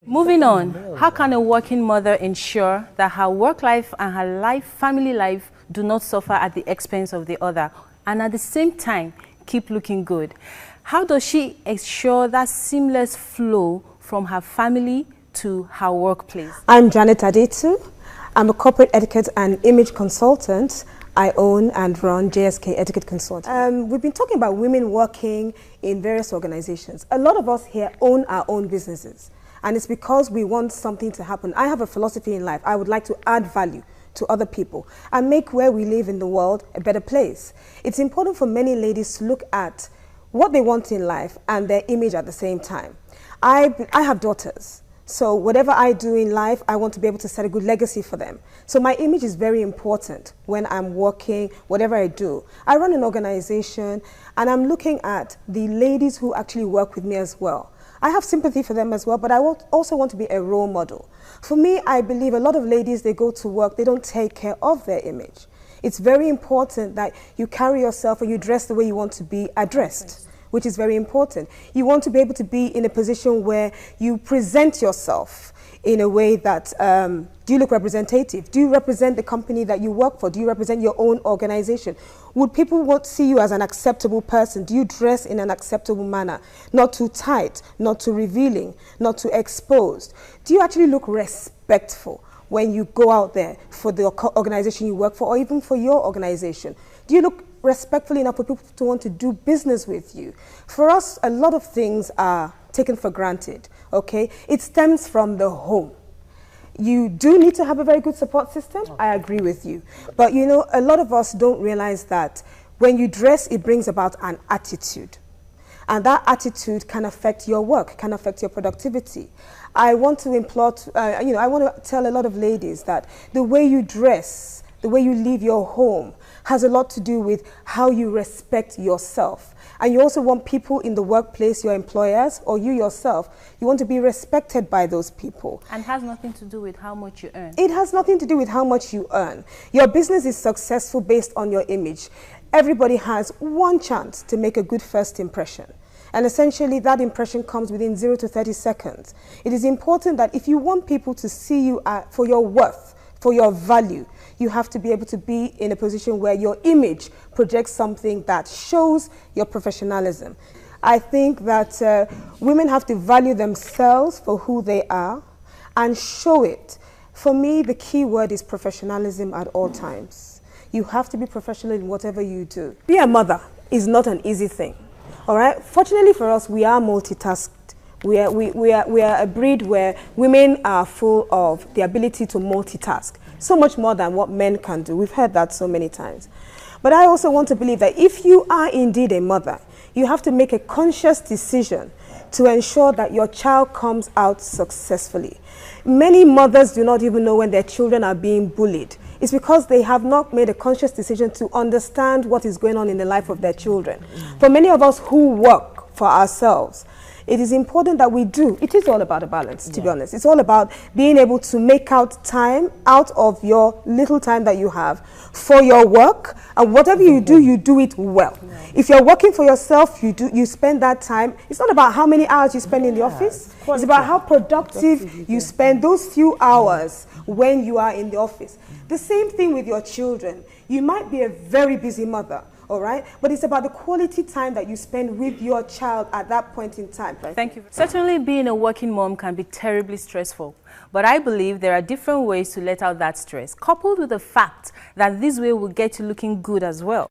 Moving on, how can a working mother ensure that her work life and her family life do not suffer at the expense of the other, and at the same time keep looking good? How does she ensure that seamless flow from her family to her workplace? I'm Janet Adetu. I'm a corporate etiquette and image consultant. I own and run JSK Etiquette Consulting. We've been talking about women working in various organizations. A lot of us here own our own businesses, and it's because we want something to happen. I have a philosophy in life. I would like to add value to other people and make where we live in the world a better place. It's important for many ladies to look at what they want in life and their image at the same time. I have daughters. So whatever I do in life, I want to be able to set a good legacy for them. So my image is very important when I'm working, whatever I do. I run an organization and I'm looking at the ladies who actually work with me as well. I have sympathy for them as well, but I also want to be a role model. For me, I believe a lot of ladies, they go to work, they don't take care of their image. It's very important that you carry yourself and you dress the way you want to be addressed, which is very important. You want to be able to be in a position where you present yourself in a way that, do you look representative? Do you represent the company that you work for? Do you represent your own organization? Would people want to see you as an acceptable person? Do you dress in an acceptable manner? Not too tight, not too revealing, not too exposed. Do you actually look respectful when you go out there for the organization you work for, or even for your organization? Do you look respectfully enough for people to want to do business with you? For us, a lot of things are taken for granted, okay? It stems from the home. You do need to have a very good support system, I agree with you. But you know, a lot of us don't realize that when you dress, it brings about an attitude. And that attitude can affect your work, can affect your productivity. I want to implore, I want to tell a lot of ladies that the way you dress, the way you leave your home has a lot to do with how you respect yourself. And you also want people in the workplace, your employers, or you yourself, you want to be respected by those people. And it has nothing to do with how much you earn. It has nothing to do with how much you earn. Your business is successful based on your image. Everybody has one chance to make a good first impression. And essentially, that impression comes within 0 to 30 seconds. It is important that if you want people to see you for your worth, for your value, you have to be able to be in a position where your image projects something that shows your professionalism. I think that women have to value themselves for who they are and show it. For me, the key word is professionalism at all times. You have to be professional in whatever you do. Be a mother is not an easy thing. All right. Fortunately for us, we are multitasked. We are a breed where women are full of the ability to multitask, so much more than what men can do. We've heard that so many times. But I also want to believe that if you are indeed a mother, you have to make a conscious decision to ensure that your child comes out successfully. Many mothers do not even know when their children are being bullied. It's because they have not made a conscious decision to understand what is going on in the life of their children. For many of us who work for ourselves, it is important that we do. It is all about a balance, to be honest. It's all about being able to make out time out of your little time that you have for your work, and whatever you do it well. If you're working for yourself, you spend that time. It's not about how many hours you spend in the office. It's about how productive you spend those few hours when you are in the office. The same thing with your children. You might be a very busy mother, all right? But it's about the quality time that you spend with your child at that point in time. Thank you. Certainly being a working mom can be terribly stressful, but I believe there are different ways to let out that stress, coupled with the fact that this way will get you looking good as well.